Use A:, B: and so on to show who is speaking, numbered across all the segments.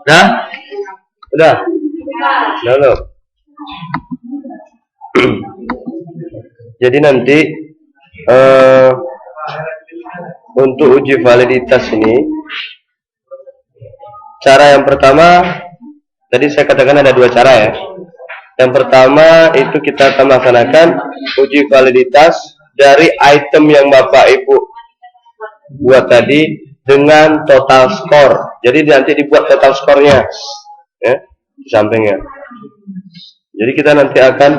A: Udah? Udah? Udah. Jadi nanti untuk uji validitas ini, cara yang pertama tadi saya katakan ada dua cara ya. Yang pertama itu kita akan melaksanakan uji validitas dari item yang Bapak Ibu buat tadi dengan total skor. Jadi nanti dibuat total skornya ya, di sampingnya. Jadi kita nanti akan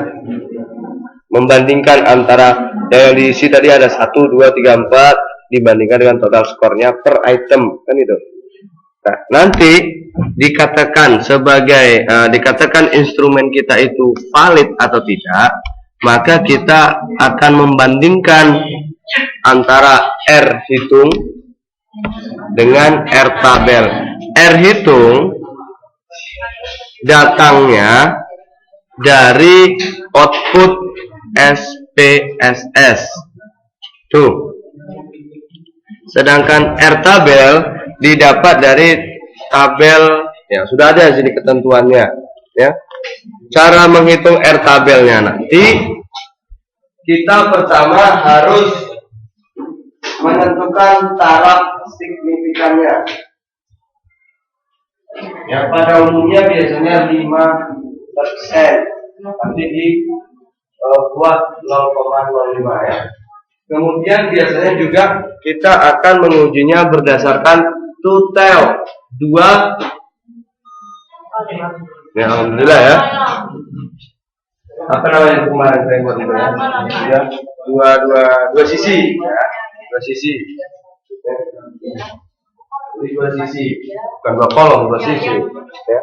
A: membandingkan antara yang diisi tadi ada 1, 2, 3, 4 dibandingkan dengan total skornya per item kan itu. Nah, nanti dikatakan sebagai dikatakan instrumen kita itu valid atau tidak, maka kita akan membandingkan antara R hitung dengan R tabel. R hitung datangnya dari output SPSS tuh, sedangkan R tabel didapat dari tabel ya, sudah ada di sini ketentuannya ya. Cara menghitung R tabelnya nanti kita pertama harus menentukan taraf signifikannya ya, pada umumnya biasanya 5%, nanti dibuat 0,05 ya. Kemudian biasanya juga kita akan mengujinya berdasarkan total 2 ya, alhamdulillah ya. Apa namanya kemarin saya buat itu ya? Dua sisi ya. Dua sisi. Jadi 2 sisi, bukan 2 kolom, 2 sisi ya.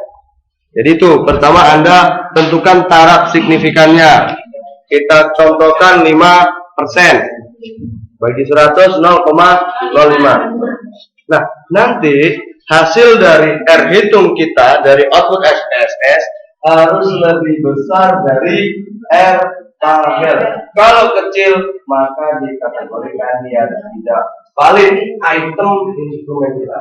A: Jadi itu pertama Anda tentukan taraf signifikannya. Kita contohkan 5%. Bagi 100 0,05. Nah, nanti hasil dari R hitung kita dari output SPSS harus lebih besar dari R tabel. Kalau kecil maka dikategorikan dia tidak valid item instrumen kita.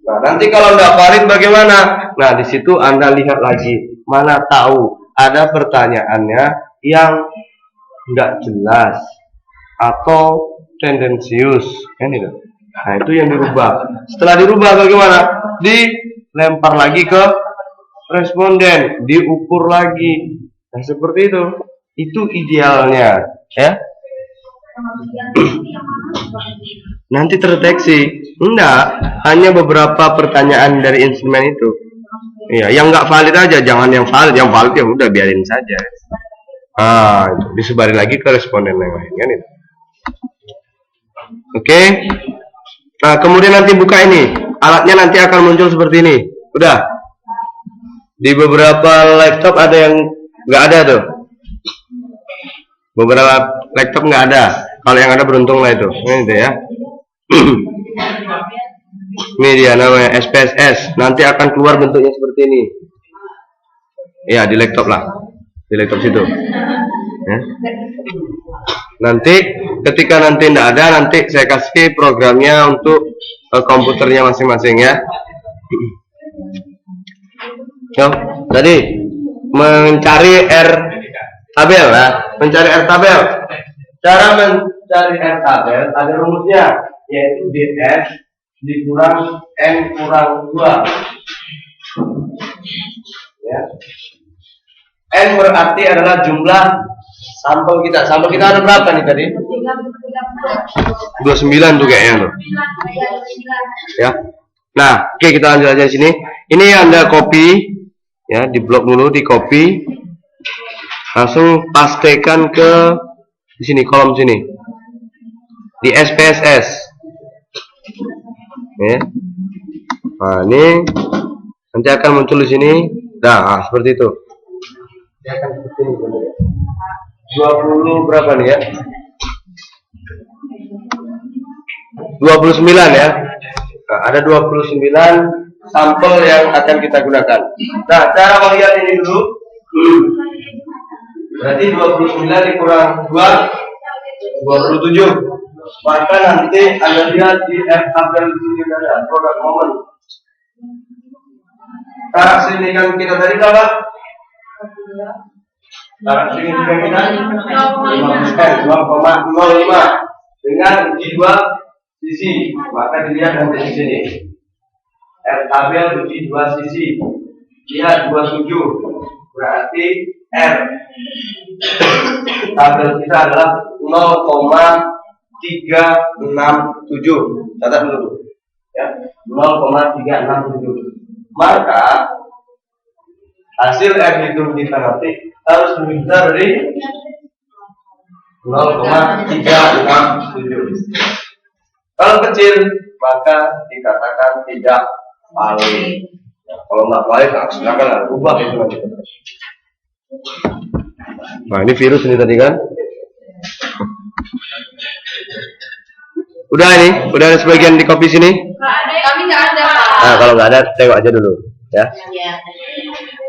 A: Nah, nanti kalau nggak valid bagaimana? Nah, di situ Anda lihat lagi, mana tahu ada pertanyaannya yang nggak jelas atau tendensius kan itu. Nah, itu yang dirubah. Setelah dirubah bagaimana? Dilempar lagi ke responden, diukur lagi. Nah, seperti itu. Itu idealnya, ya. Nanti terdeteksi. Enggak, hanya beberapa pertanyaan dari instrumen itu. Iya, yang nggak valid aja, jangan yang valid. Yang valid ya udah biarin saja. Disebarin lagi ke responden yang lain kan itu. Oke. Nah, kemudian nanti buka ini. Alatnya nanti akan muncul seperti ini. Udah. Di beberapa laptop ada yang nggak ada tuh. Beberapa laptop nggak ada. Kalau yang ada beruntung lah itu. Ini dia ya. Ini dia namanya SPSS. Nanti akan keluar bentuknya seperti ini. Ya, di laptop lah. Di laptop situ. Ya. Nanti ketika nanti tidak ada, nanti saya kasih programnya untuk komputernya masing-masing ya. Yo, tadi mencari R tabel ya, mencari R tabel. Cara mencari R tabel ada rumusnya, yaitu DS dikurang N kurang 2. Ya. N berarti adalah jumlah sampel kita. Sampel kita ada berapa nih tadi? 29 tuh kayaknya tuh. Ya. Nah, oke, kita lanjut aja di sini. Ini Anda copy ya, di blok dulu, di copy. Langsung pastekan ke di sini, kolom sini. Di SPSS. Ya. Nah, ini nanti akan muncul di sini. Nah, seperti itu. Dia akan seperti ini. 20 berapa nih ya? 29 ya. Nah, ada 29 sampel yang akan kita gunakan. Nah, cara melihat ini dulu. Berarti 29 dikurang 2, 27. Maka nanti Anda lihat di tabel di sini ada produk momen. Karak signifikan kita tadi berapa? Karak signifikan kita 2,05 dengan uji 2 sisi. Maka dilihat nanti di sini. Tabel uji 2 sisi. Lihat 27. Berarti R tabel kita adalah 0,367. Catat dulu ya, 0,367. Maka hasil R hitung kita nanti harus lebih besar dari 0,367. Kalau kecil maka dikatakan tidak valid. Kalau nggak valid, silakan ubah itu nanti. Nah, ini virus ini tadi kan? Udah ada sebagian di kopi sini?
B: Kami nggak ada.
A: Nah, kalau nggak ada, tengok aja dulu, ya.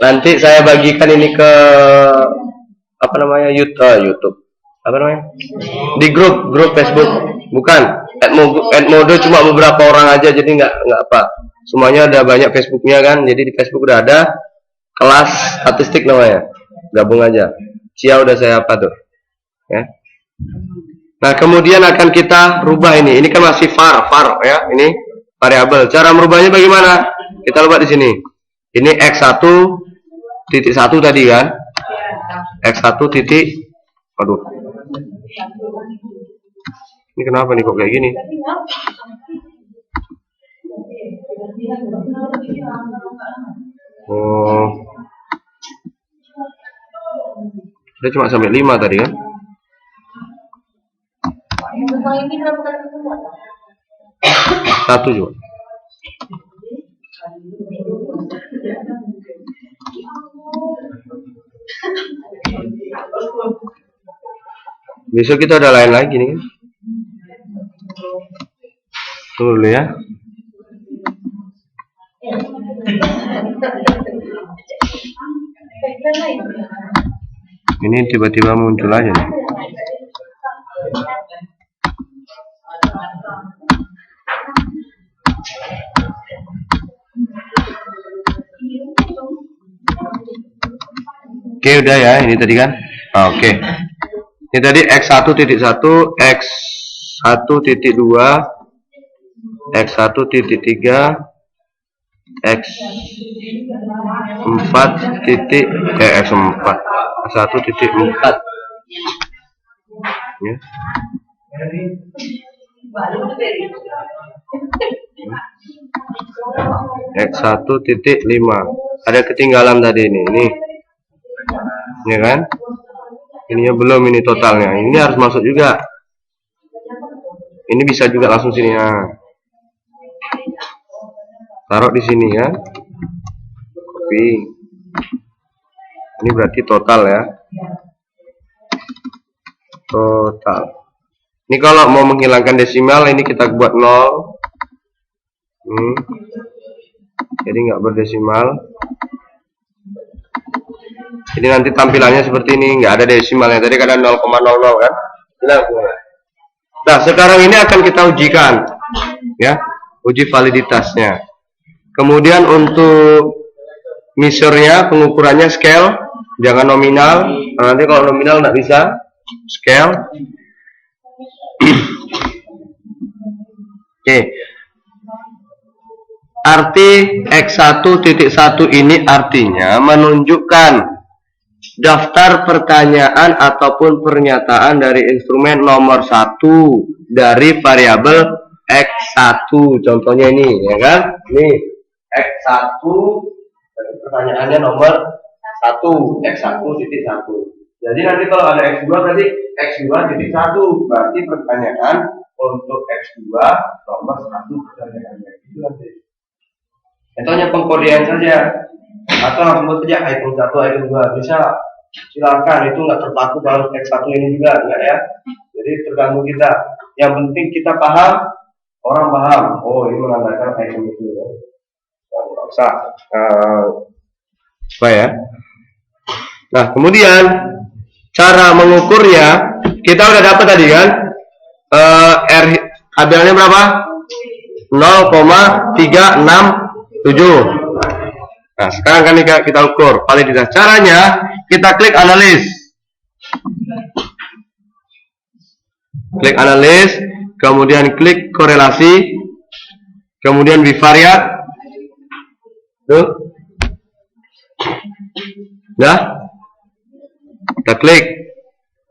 A: Nanti saya bagikan ini ke apa namanya YouTube, apa namanya? Di grup Facebook, bukan. Edmodo cuma beberapa orang aja, jadi nggak apa. Semuanya ada banyak Facebooknya kan, jadi di Facebook udah ada kelas statistik namanya, gabung aja. Cia udah saya apa tuh, ya. Nah kemudian akan kita rubah ini kan masih var ya, ini variabel. Cara merubahnya bagaimana? Kita lihat di sini. Ini x1.1 tadi kan, x1 titik, aduh, ini kenapa nih kok kayak gini? Oh, dia cuma sampai 5 tadi kan? Satu juga. Besok kita ada lain lagi nih kan? Tunggu dulu ya. Ini tiba-tiba muncul aja nih. Oke, udah ya, ini tadi kan? Oke. Ini tadi x1.1, x1.2, x1.3, x1.4 ya. X1.5 ada ketinggalan tadi ini ya kan, ininya belum, ini totalnya ini harus masuk juga, ini bisa juga langsung sini ya, taruh di sini ya, copy, ini berarti total ya, total. Ini kalau mau menghilangkan desimal ini kita buat 0, jadi nggak berdesimal. Jadi nanti tampilannya seperti ini, nggak ada desimalnya. Tadi kan ada 0,00 kan? Nah, sekarang ini akan kita ujikan, ya, uji validitasnya. Kemudian untuk measure-nya, pengukurannya scale, jangan nominal. Nanti kalau nominal nggak bisa scale. Oke. Arti x1.1 ini artinya menunjukkan daftar pertanyaan ataupun pernyataan dari instrumen nomor 1 dari variabel x1. Contohnya ini, ya kan? Ini x1 dan pertanyaannya nomor 1, x1.1. Jadi nanti kalau ada x2 berarti x2.1, berarti pertanyaan untuk x2 nomor 1 pertanyaannya. Itu nanti. Contohnya pengkodean saja, atau langsung saja item 1, item 2 bisa, silakan, itu nggak terpaku kalau X1 ini juga enggak ya. Jadi tergantung kita. Yang penting kita paham, orang paham. Oh, ini menandakan item itu. Nggak usah apa ya. Nah, kemudian cara mengukurnya kita udah dapat tadi kan. R tabelnya berapa? 0,367. Nah, sekarang kan kita ukur validitas. Caranya kita klik analis. Klik analis, kemudian klik korelasi, kemudian bivariat. Tuh. Dah. Kita klik.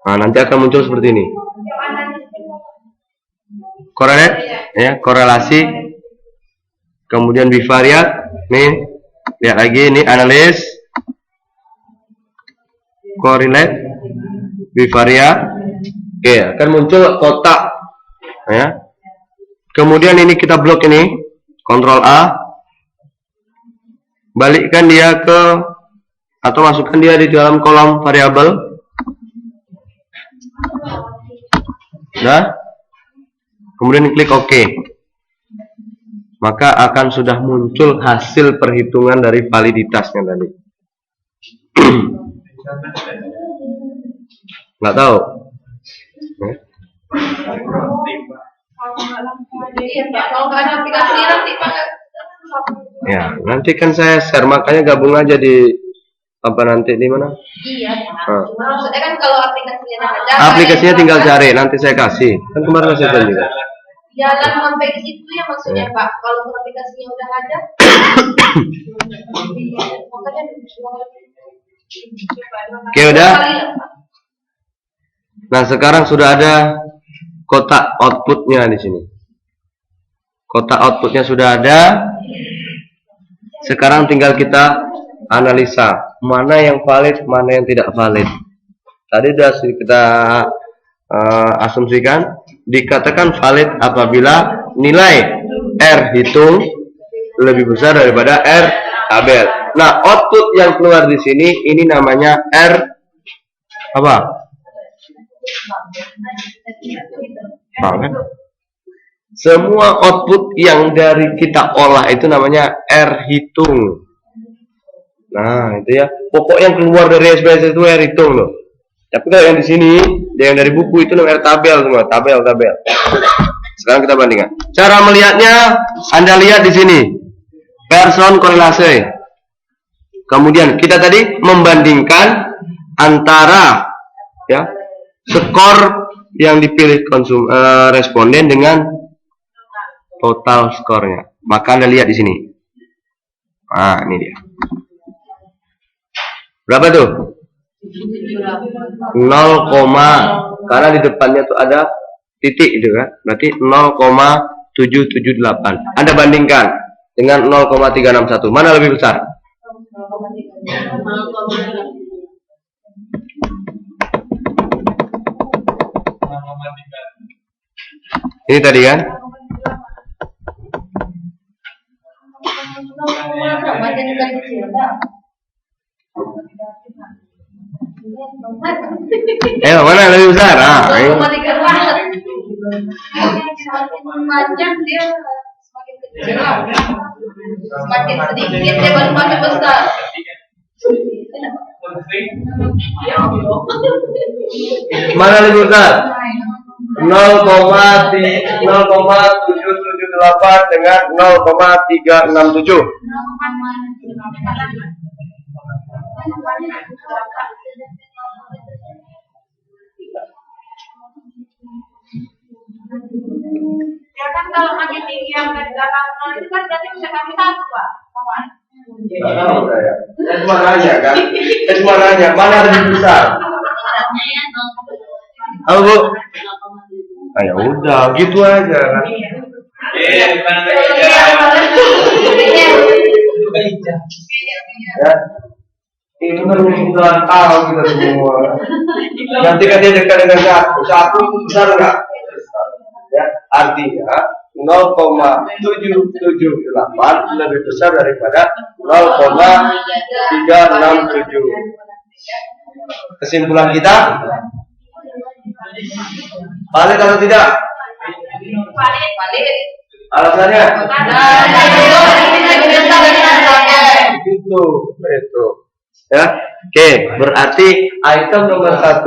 A: Nah, nanti akan muncul seperti ini. Korelasi, kemudian bivariat. Nih, lihat lagi ini analis, korelate, bivariat. Oke, akan muncul kotak. Ya. Kemudian ini kita blok ini, Ctrl A, balikkan dia ke atau masukkan dia di dalam kolom variabel. Nah, kemudian klik OK. Maka akan sudah muncul hasil perhitungan dari validitasnya tadi. Nggak tahu. Ya, nanti kan saya share, makanya gabung aja di apa nanti di mana?
B: Iya. Cuma maksudnya kan kalau aplikasinya ada.
A: Aplikasinya tinggal cari, nanti saya kasih. Kan kemarin saya kasih juga.
B: Jalan sampai ke situ ya maksudnya Pak. Kalau aplikasinya udah ada.
A: Oke, udah. Nah, sekarang sudah ada kotak outputnya di sini. Kotak outputnya sudah ada. Sekarang tinggal kita analisa mana yang valid, mana yang tidak valid. Tadi sudah kita asumsikan dikatakan valid apabila nilai R hitung lebih besar daripada R tabel. Nah, output yang keluar di sini ini namanya R apa? Semua output yang dari kita olah itu namanya R hitung. Nah, itu ya. Pokok yang keluar dari SPSS itu R hitung loh. Tapi kalau yang di sini, yang dari buku itu namanya R tabel semua, tabel. Sekarang kita bandingkan. Cara melihatnya, Anda lihat di sini. Person korelasi. Kemudian kita tadi membandingkan antara ya skor yang dipilih responden dengan total skornya. Maka Anda lihat di sini. Nah, ini dia. Berapa tuh? 0, karena di depannya tuh ada titik itu kan. Berarti 0,778. Anda bandingkan dengan 0,361. Mana lebih besar? Ini tadi kan? Mana lebih besar? Ayo.
B: Semakin dia semakin kecil, semakin sedikit dia baru semakin besar.
A: Mana lebih besar? 0,778 dengan 0,367.
B: Ya kan kalau makin tinggi yang dari belakang itu kan berarti bisa kami satu Pak.
A: Nggak tahu saya. Saya cuma nanya kan. Saya cuma nanya mana lebih besar. Halo Bu. Ah, ya udah, gitu aja kan. Ya. Ini kan udah tahu kita semua. Nanti kan dia dekat dengan satu besar enggak? Ya, artinya 0,778 lebih besar daripada 0,367. Kesimpulan kita valid atau tidak?
B: Valid.
A: Alasannya? Itu. Ya, oke. Berarti item nomor 1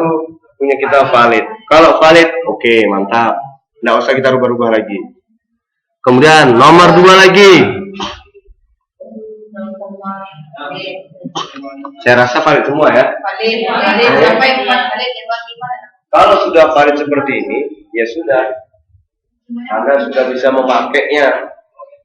A: punya kita valid. Kalau valid, oke, mantap. nggak usah kita rubah-rubah lagi. Kemudian nomor 2 lagi. Saya rasa valid semua ya.
B: Valid sampai 4 valid gimana?
A: Kalau sudah valid seperti ini, ya sudah. Anda sudah bisa memakainya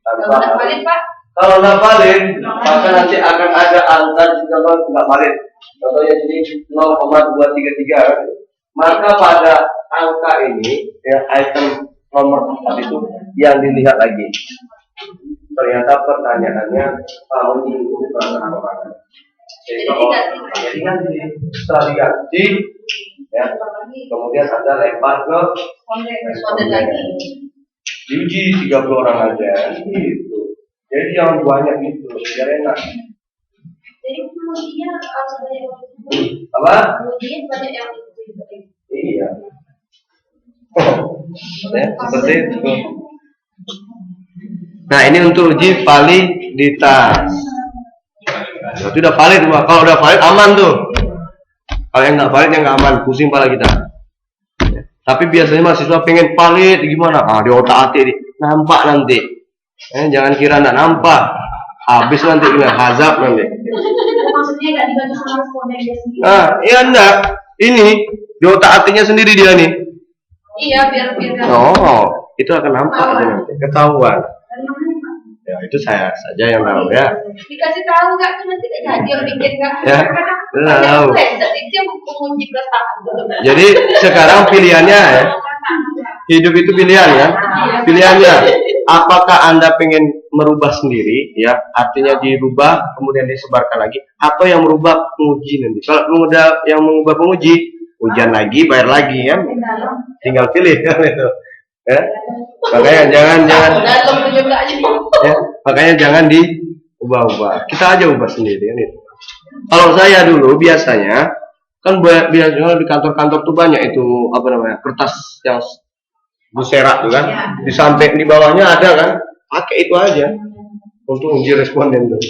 A: tanpa
B: Valid Pak?
A: kalau nggak valid, maka nanti akan ada angka juga kalau nggak valid. Contohnya jadi 0,233. Maka pada angka ini, ya item nomor 4 itu yang dilihat lagi. Ternyata pertanyaannya menyinggung perasaan orang. Jadi nanti setelah diganti, ya, kemudian Anda lempar ke
B: Responden lagi.
A: diuji 30 orang aja, gitu. Jadi jangan banyak gitu, biar enak.
B: Jadi kemudian harus banyak
A: Apa?
B: kemudian banyak yang
A: Iya. Ya, seperti itu. Nah, ini untuk uji validitas. Berarti udah valid, Pak. Kalau udah valid aman tuh. Kalau yang nggak valid yang nggak aman, pusing pala kita. Tapi biasanya mahasiswa pengen valid gimana? Di otak-atik nampak nanti. Jangan kira nggak nampak. Habis nanti dengan hazab nanti.
B: maksudnya nggak dibantu sama responden dia sendiri.
A: Nah, iya enggak. Ini di otak-atiknya sendiri dia nih.
B: Iya, biar
A: Itu akan nampak aja nanti, ketahuan. Ya, itu saya saja yang tahu ya.
B: Dikasih tahu nggak tuh nanti nggak jadi yang bikin nggak?
A: Ya, nggak tahu.
B: Itu yang menguji prestasi.
A: Jadi sekarang pilihannya ya, hidup itu pilihan ya. Pilihannya, apakah Anda pengen merubah sendiri ya, artinya dirubah kemudian disebarkan lagi, atau yang merubah penguji nanti. Kalau yang mengubah penguji, ujian lagi, bayar lagi ya. Tinggal pilih kan itu. Ya. Makanya jangan ya, makanya jangan diubah-ubah. Kita aja ubah sendiri kan itu. Kalau saya dulu biasanya kan biasanya di kantor-kantor tuh banyak itu apa namanya kertas yang buserak tuh kan, di samping di bawahnya ada kan, pakai itu aja untuk uji responden tuh.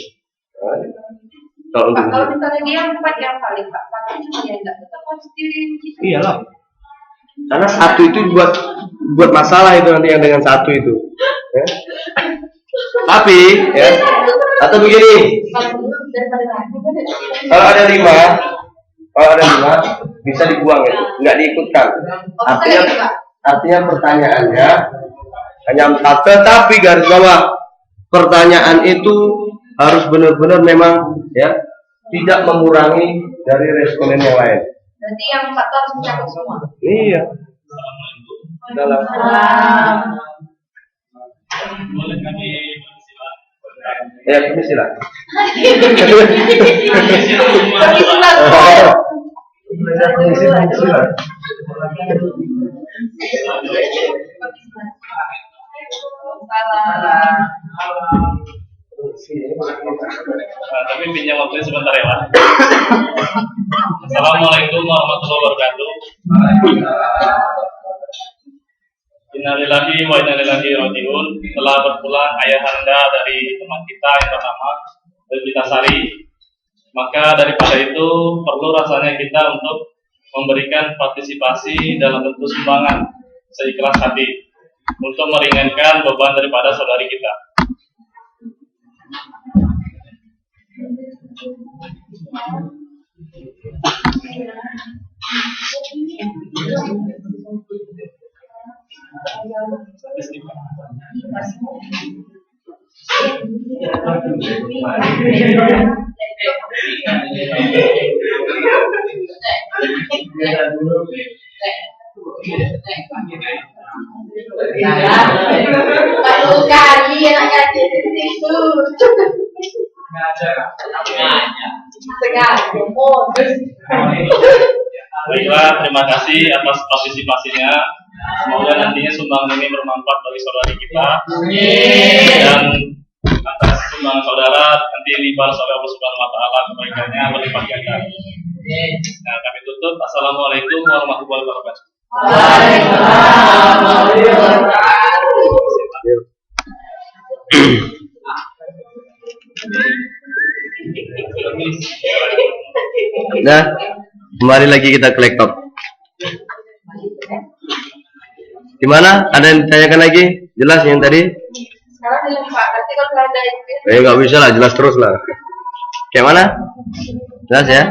A: Nah,
B: kalau misalnya dia 4 yang valid Pak, 1 cuma yang nggak tetap harus diuji.
A: Iyalah. Karena 1 itu buat masalah itu nanti yang dengan 1 itu. Ya. Tapi ya, atau begini, kalau ada 5 bisa dibuang itu, nggak diikutkan. Artinya pertanyaannya hanya 4, tetapi garis bawah pertanyaan itu harus benar-benar memang ya tidak mengurangi dari responden yang lain.
B: Berarti yang 4 harus mencakup semua.
A: Iya. Dalam. Ya, permisi lah. Permisi lah.
C: Tapi pinjam waktunya sebentar ya Pak. Assalamualaikum warahmatullahi wabarakatuh. Innalillahi wa inna ilaihi raji'un. Telah berpulang ayahanda dari teman kita yang bernama Elvita Sari. Maka daripada itu perlu rasanya kita untuk memberikan partisipasi dalam bentuk sumbangan seikhlas hati untuk meringankan beban daripada saudari kita.
B: Kalau kali anaknya itu
C: Baiklah, terima kasih atas partisipasinya. Semoga nantinya sumbangan ini bermanfaat bagi saudari kita. Dan atas sumbangan saudara nanti dibalas oleh Allah Subhanahu wa taala kebaikannya berlipat ganda. Nah, kami tutup. Assalamualaikum warahmatullahi wabarakatuh.
B: Waalaikumsalam warahmatullahi wabarakatuh.
A: Nah, kembali lagi kita ke laptop. Gimana? Ada yang ditanyakan lagi? Jelas yang tadi?
B: Sekarang belum Pak, nanti kalau nggak ada itu
A: Nggak bisa lah, jelas terus lah. Kayak mana? Jelas ya?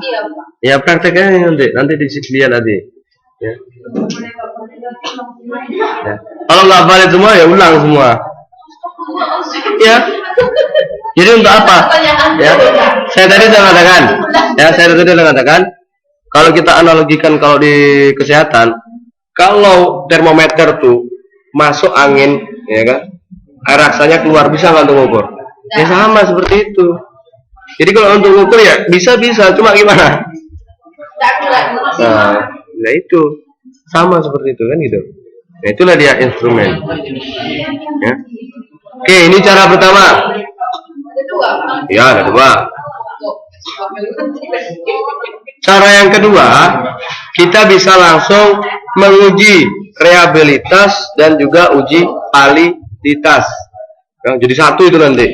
B: iya Pak.
A: Ya prakteknya nanti dilihat nanti. Ya. Ya. Kalau nggak valid semua ya ulang semua. Ya. Jadi untuk apa? Ya. Saya tadi sudah mengatakan, kalau kita analogikan kalau di kesehatan, kalau termometer tuh masuk angin, ya kan, air raksanya keluar, bisa nggak untuk ngukur? Ya sama seperti itu. Jadi kalau untuk ngukur ya bisa, cuma gimana? Nah itu sama seperti itu kan gitu. Nah itulah dia instrumen. Ya. Oke, ini cara pertama. Ya, ada dua. Cara yang kedua, kita bisa langsung menguji reliabilitas dan juga uji validitas. Ya, jadi satu itu nanti.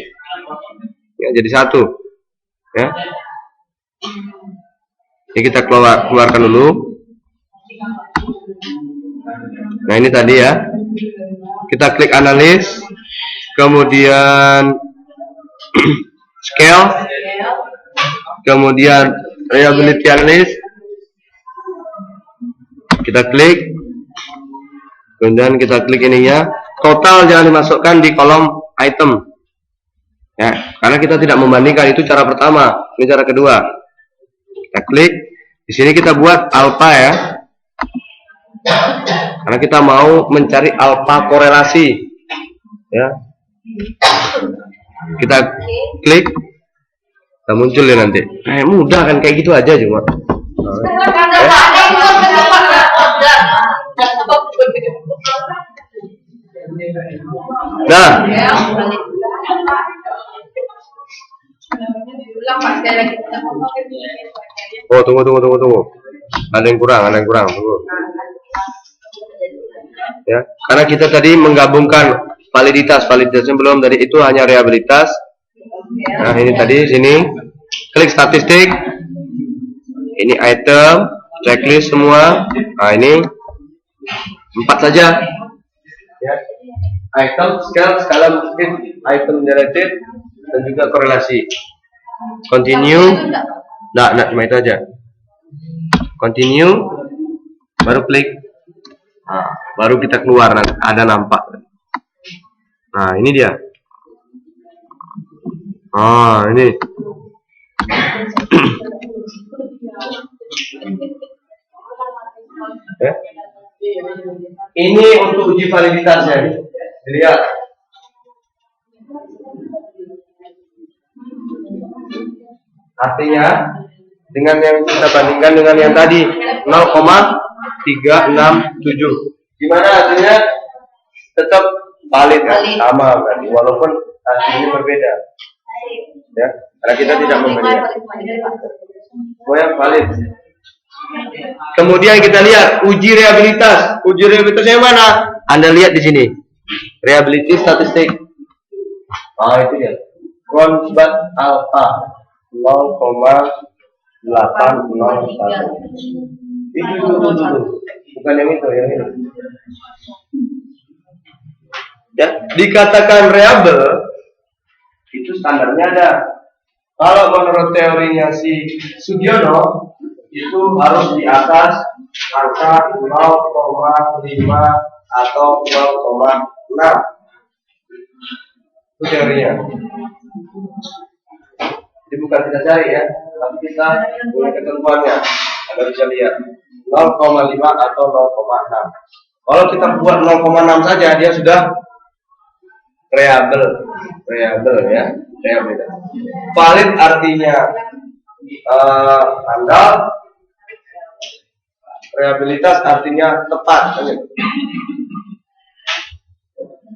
A: Ya, jadi satu. Ya. Ini kita keluarkan dulu. Nah ini tadi ya. Kita klik analis, kemudian scale, kemudian reliability analysis, kita klik, kemudian kita klik ininya, total jangan dimasukkan di kolom item, ya, karena kita tidak membandingkan. Itu cara pertama. Ini cara kedua. Kita klik, di sini kita buat alpha ya, karena kita mau mencari alpha korelasi, ya. Kita klik, kita muncul ya nanti. Mudah kan, kayak gitu aja cuma. Nah, oh tunggu. Ada yang kurang, tunggu. Ya, karena kita tadi menggabungkan validitasnya belum, tadi itu hanya reliabilitas. Nah ini tadi sini klik statistik, ini item, checklist semua. Nah ini 4 saja ya. Item, scale, skala mungkin, item generated, dan juga korelasi. Continue. Nah cuma itu aja. Continue, baru klik. Nah, baru kita keluar, ada nampak. Nah ini dia. Ini. Ya. Ini untuk uji validitasnya. Lihat. Artinya dengan yang kita bandingkan dengan yang tadi 0,367. Gimana hasilnya? Tetap valid kan? Sama berarti, walaupun hasilnya berbeda. Ya, karena kita tidak membandingkan. Yang valid. Kemudian kita lihat uji reliabilitas. Uji reliabilitasnya mana? Anda lihat di sini. Reliability statistik. Itu dia. Consbat alpha 0,801. Itu. Bukan yang itu, yang ini. Ya, dikatakan reliable itu standarnya ada. Kalau menurut teorinya si Sugiono itu harus di atas angka 0,5 atau 0,6. Itu teorinya. Jadi bukan kita cari ya, tapi kita punya ketentuannya. Anda bisa lihat 0,5 atau 0,6. Kalau kita buat 0,6 saja, dia sudah reliable ya, reliable. Valid artinya andal, reliabilitas artinya tepat.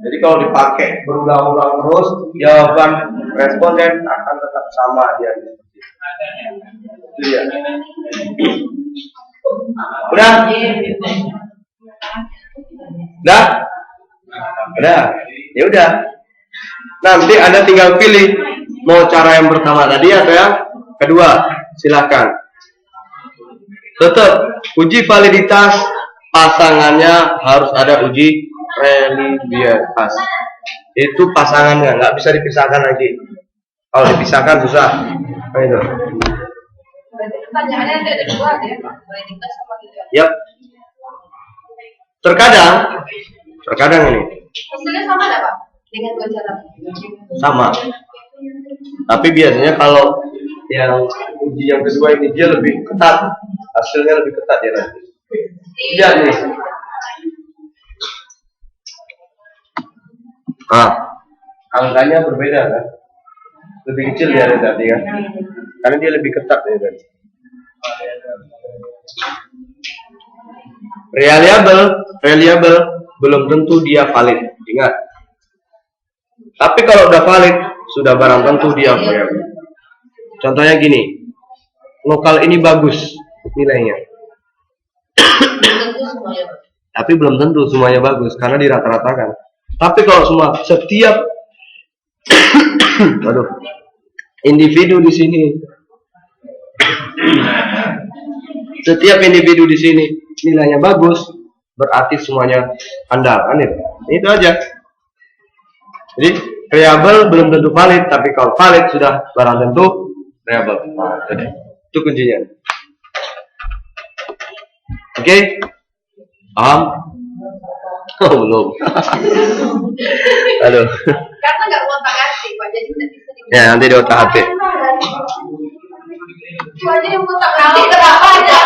A: Jadi kalau dipakai berulang-ulang terus, jawaban responden akan tetap sama dia. Itu dia. Udah? Ya udah. Nanti Anda tinggal pilih mau cara yang pertama tadi atau yang kedua. Silakan. Tetap uji validitas pasangannya harus ada uji reliabilitas. Itu pasangannya, nggak bisa dipisahkan lagi. Kalau dipisahkan susah. Nah, itu.
B: Berarti pertanyaannya ada dua ya, Pak. Validitas sama tidak.
A: Yap. Terkadang ini
B: Hasilnya sama nggak, Pak? Dengan dua cara.
A: sama. Tapi biasanya kalau yang uji yang kedua ini dia lebih ketat, hasilnya lebih ketat ya nanti. Lihat nih. Angkanya berbeda kan? Lebih kecil dia tadi kan? Karena dia lebih ketat ya kan? Reliable belum tentu dia valid. Ingat. Tapi kalau udah valid, sudah barang tentu dia reliable. Contohnya gini, lokal ini bagus nilainya. Tapi belum tentu semuanya bagus karena dirata-ratakan. Tapi kalau semua setiap individu di sini, setiap individu di sini nilainya bagus, berarti semuanya handal, kan itu? Itu aja. Jadi reliable belum tentu valid, tapi kalau valid sudah barang tentu reliable. Nah, itu kuncinya. Oke? Paham? Oh, belum. Aduh.
B: Karena nggak otak atik, Pak. Jadi tidak bisa di.
A: Ya, nanti di otak atik.
B: Itu aja yang otak atik kenapa aja?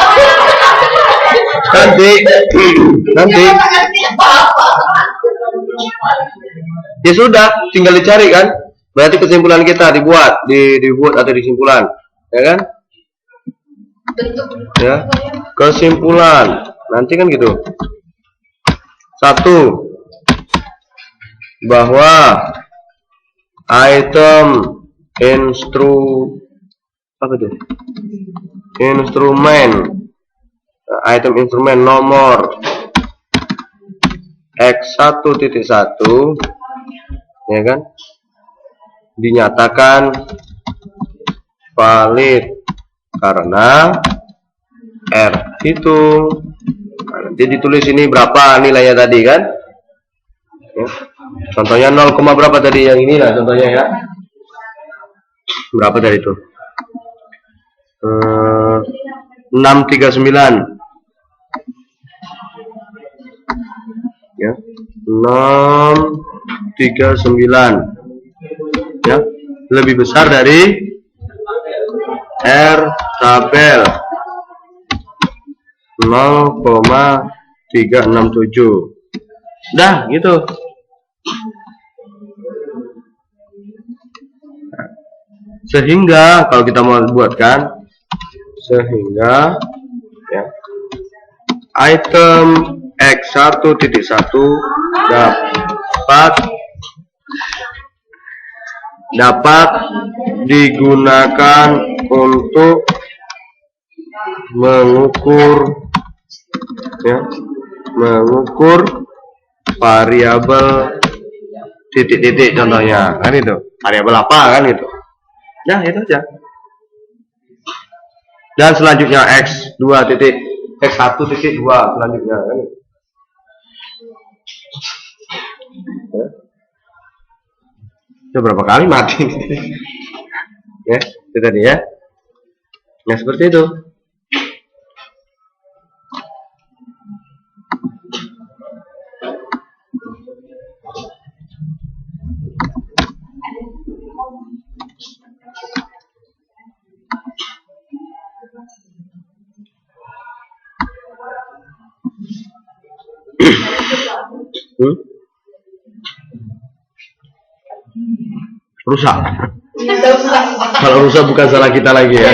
A: Nanti
B: Otak atik apa?
A: ya sudah, tinggal dicari kan. Berarti kesimpulan kita dibuat atau disimpulan, ya kan?
B: Bentuk.
A: Ya, kesimpulan. Nanti kan gitu. 1. Bahwa item instrumen nomor X1.1 ya kan dinyatakan valid karena R hitung. Nah, nanti ditulis ini berapa nilainya tadi kan ya. Contohnya 0, berapa tadi yang ini lah contohnya ya, berapa tadi itu 639 ya, 639 ya, lebih besar dari R tabel 0,367. Dah gitu. Sehingga kalau kita mau buatkan, sehingga ya, item X1.1 dapat digunakan untuk mengukur variabel titik-titik contohnya kan itu, variabel apa kan itu. Nah, itu aja. Dan selanjutnya X1.2 selanjutnya kan itu. Itu berapa kali mati ya, itu tadi ya. Nah, seperti itu. Rusak. Kalau rusak bukan salah kita lagi ya.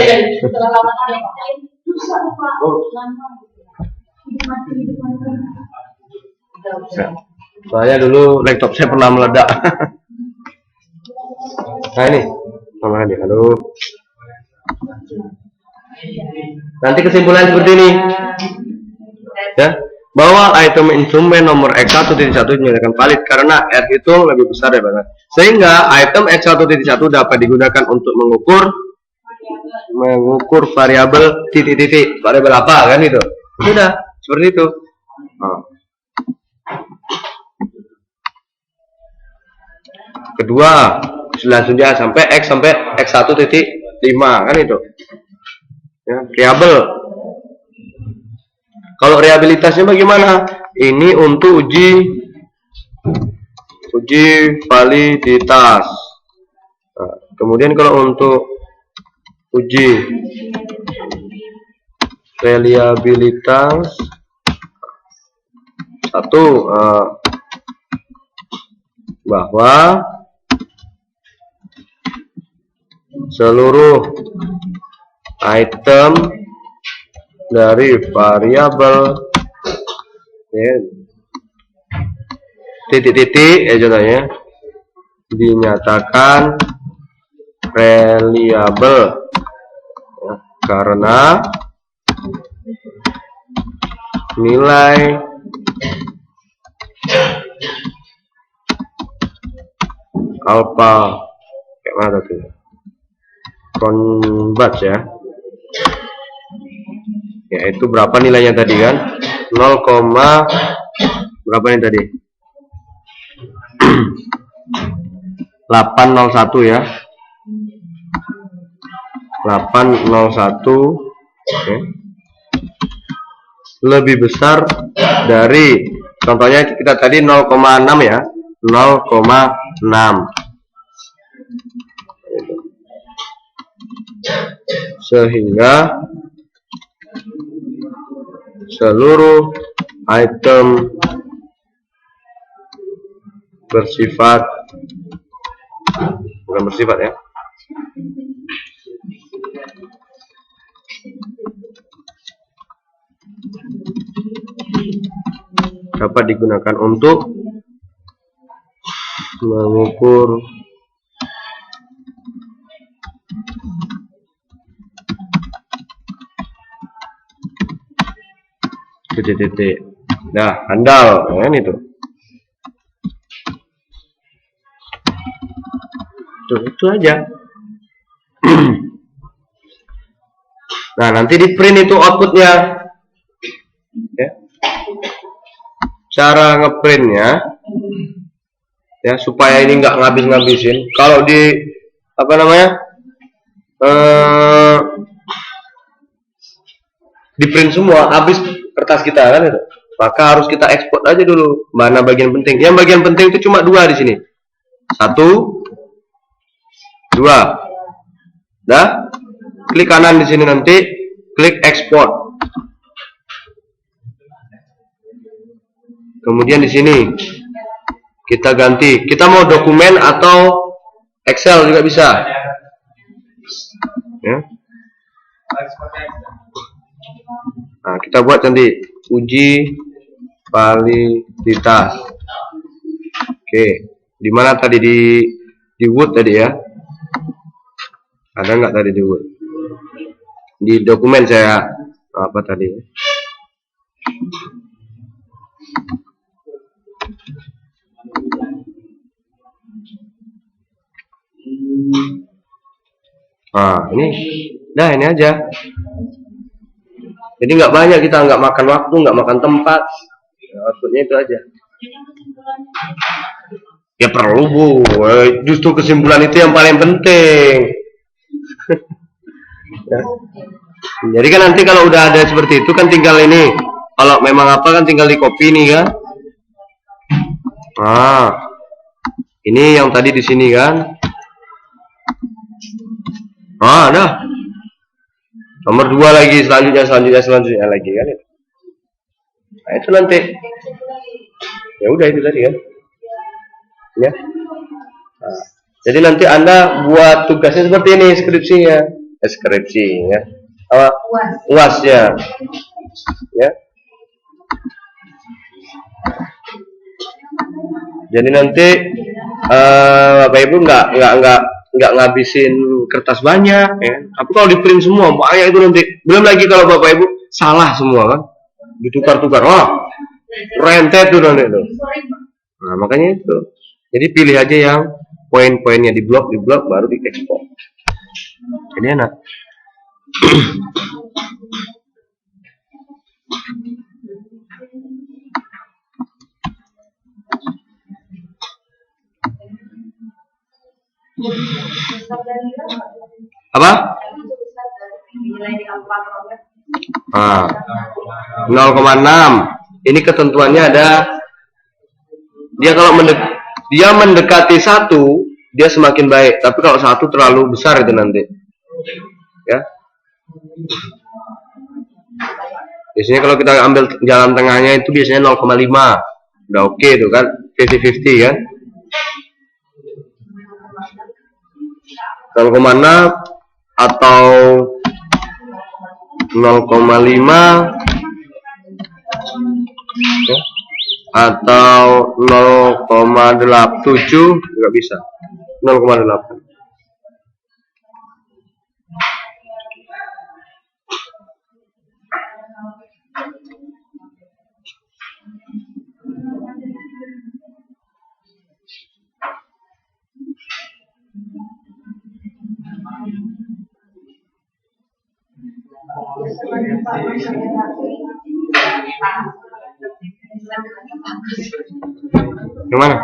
A: Saya dulu laptop saya pernah meledak. Nah ini, sama dia. Halo. Nanti kesimpulan seperti ini, ya, bahwa item instrumen nomor X1.1 dinyatakan valid karena R hitung lebih besar daripada, sehingga item X1.1 dapat digunakan untuk mengukur variabel titik-titik, variabel apa kan itu. Sudah seperti itu. Nah. Kedua, selanjutnya sampai x1.5 kan itu. Ya, variabel. Kalau reabilitasnya bagaimana? Ini untuk uji validitas. Nah, kemudian kalau untuk uji reliabilitas satu, bahwa seluruh item dari variabel ya, titik-titik ya contohnya dinyatakan reliable ya, karena nilai alpha kayak mana tuh converge ya, yaitu berapa nilainya tadi kan 0, berapa nih tadi 801 ya, 801 oke. Lebih besar dari contohnya kita tadi 0,6 ya, 0,6 sehingga seluruh item bersifat bukan bersifat ya, dapat digunakan untuk mengukur titik-titik. Nah, handal kan itu. Itu aja. Nah, nanti di print itu outputnya. Ya. Cara ngeprintnya, ya supaya ini nggak ngabis-ngabisin. Kalau di apa namanya, di print semua, habis kertas kita kan itu. Maka harus kita ekspor aja dulu. Mana bagian penting? Yang bagian penting itu cuma dua di sini. 1, 2. Dah. Klik kanan di sini nanti, klik ekspor. Kemudian di sini kita ganti. Kita mau dokumen atau Excel juga bisa. Ya. Nah, kita buat nanti uji validitas. Oke, di mana tadi di Word tadi ya? Ada nggak tadi di Word? Di dokumen saya apa tadi? Nah, ini aja. Jadi nggak banyak, kita nggak makan waktu, nggak makan tempat. Outputnya itu aja. Ya perlu Bu, justru kesimpulan itu yang paling penting. Ya. Jadi kan nanti kalau udah ada seperti itu kan tinggal ini. Kalau memang apa kan tinggal di copy nih kan. Nah, ini yang tadi di sini kan. Ah, dah. Nomor 2 lagi, selanjutnya lagi kan. Nah, itu nanti. Ya udah itu tadi kan. Ya. Nah, jadi nanti Anda buat tugasnya seperti ini, skripsinya. Skripsi ya. Apa? UAS ya. Ya. Jadi nanti Bapak Ibu nggak ngabisin kertas banyak ya. Tapi kalau di print semua bahaya itu nanti. Belum lagi kalau Bapak Ibu salah semua kan. Ditukar-tukar. Wah, rentet tuh nanti tuh. Nah, makanya itu. Jadi pilih aja yang poin-poinnya di blok baru diekspor. Jadi enak.
B: Besar dari berapa?
A: Apa?
B: Besar dari nilai di kalkulator.
A: Ah, 0,6. Ini ketentuannya ada dia mendekati 1, dia semakin baik. Tapi kalau 1 terlalu besar itu nanti. Ya. Biasanya kalau kita ambil jalan tengahnya itu biasanya 0,5. Udah oke itu kan, 50-50 kan. 0,6 atau 0,5 ya, atau 0,7 juga bisa. 0,8. Gimana?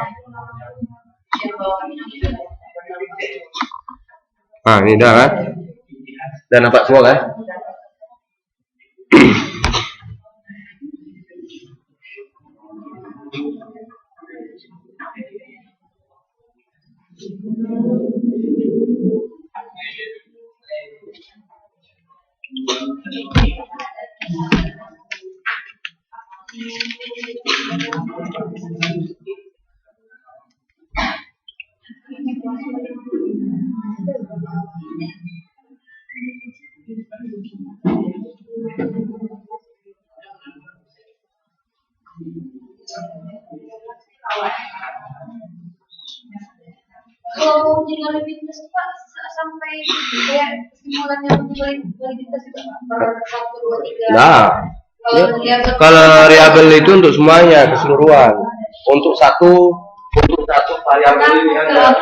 A: Nah, ini dah kan? Dan nampak semua kan?
B: Kalau uji validitas itu Pak sampai kayak kesimpulannya uji validitas itu Pak per 1, 2, 3.
A: Nah, kalau variabel itu untuk semuanya keseluruhan. Untuk satu variabel ini kan.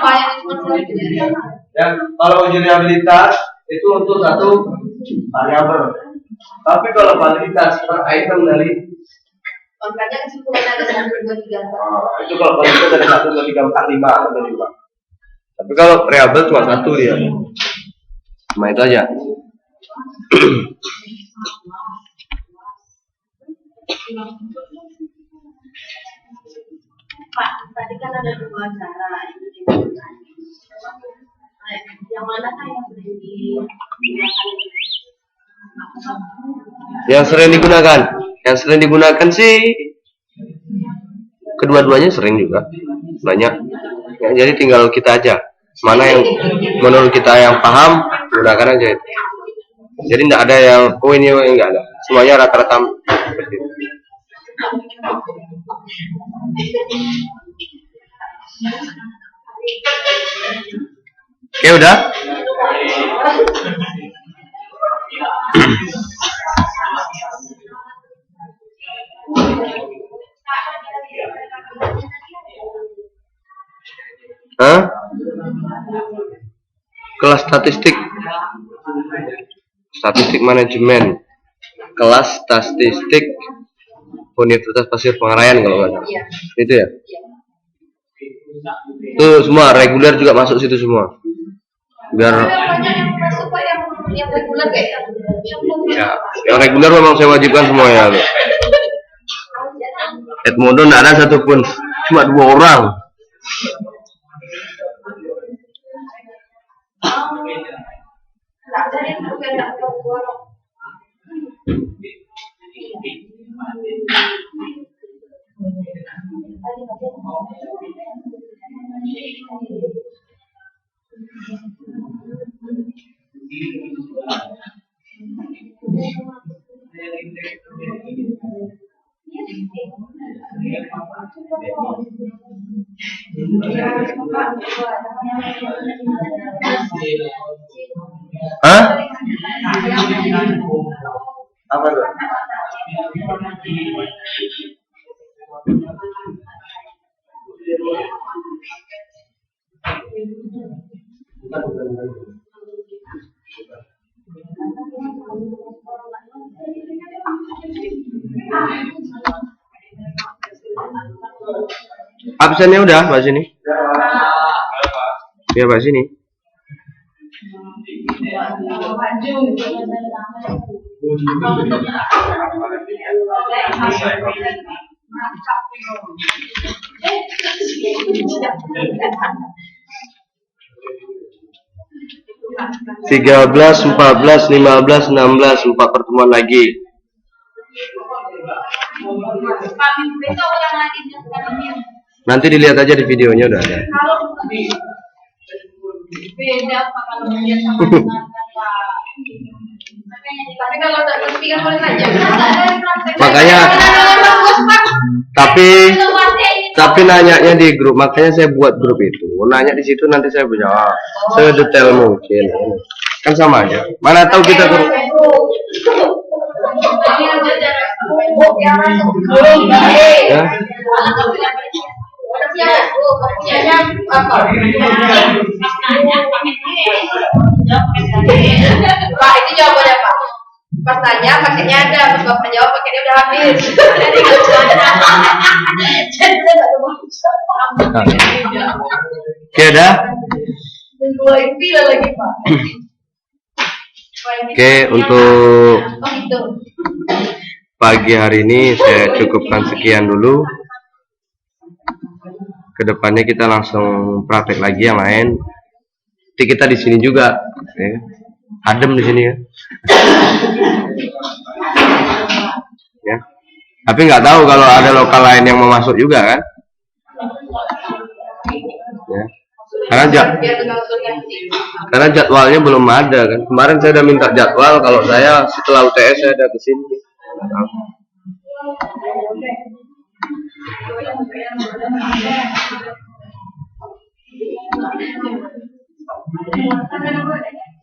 A: Ya, kalau uji reliabilitas itu untuk satu variabel. Tapi kalau validitas per item dari
B: makanya kesimpulannya ada 1, 2, 3.
A: itu kalau validitas ada 1, 2, 3, 4, 5 atau 5. Tapi kalau variabel cuma 1 dia. Cuma itu aja.
B: Pak, tadi kan ada 2 cara yang mana yang sering
A: Yang sering digunakan sih kedua-duanya sering juga, banyak. Ya, jadi tinggal kita aja mana yang menurut kita yang paham, gunakan aja itu. Jadi tidak ada yang ini enggak ada, semuanya rata-rata seperti itu. Oke, udah. Hah? Kelas statistik manajemen, kelas statistik Universitas Pasir Pengarayan kalau nggak salah. Itu ya. Itu semua reguler juga masuk situ semua. Biar
B: yang reguler kayak
A: ya, yang reguler memang saya wajibkan semua ya. Edmodo nggak ada satupun, cuma 2 orang. Hah? Apa tuh? Absennya udah, Mbak sini. Ya Pak sini. Tiga belas, 14, 15, 16, 4 pertemuan lagi.
B: Besok ulang lagi
A: Nanti dilihat aja di videonya udah ada.
B: kalau beda Pak, kalau melihat sama dengan tapi kalau tak berpikir boleh saja.
A: Makanya tapi nanyanya di grup, makanya saya buat grup itu. Nanya di situ nanti saya jawab sedetail mungkin. Kan sama aja. Mana tahu kita grup. Ya.
B: Pak, itu jawabannya Pak. Pas tanya pakainya ada, pas bapak jawab pakainya udah habis.
A: Oke dah.
B: Lagi Pak.
A: Oke, untuk
B: Oh gitu.
A: pagi hari ini saya cukupkan sekian dulu. Kedepannya kita langsung praktek lagi yang lain. Nanti kita di sini juga, ya. Adem di sini ya. Ya. Tapi nggak tahu kalau ada lokal lain yang mau masuk juga kan? Ya. Karena jadwalnya belum ada kan. Kemarin saya udah minta jadwal, kalau saya setelah UTS saya ada kesini.
B: Thank you.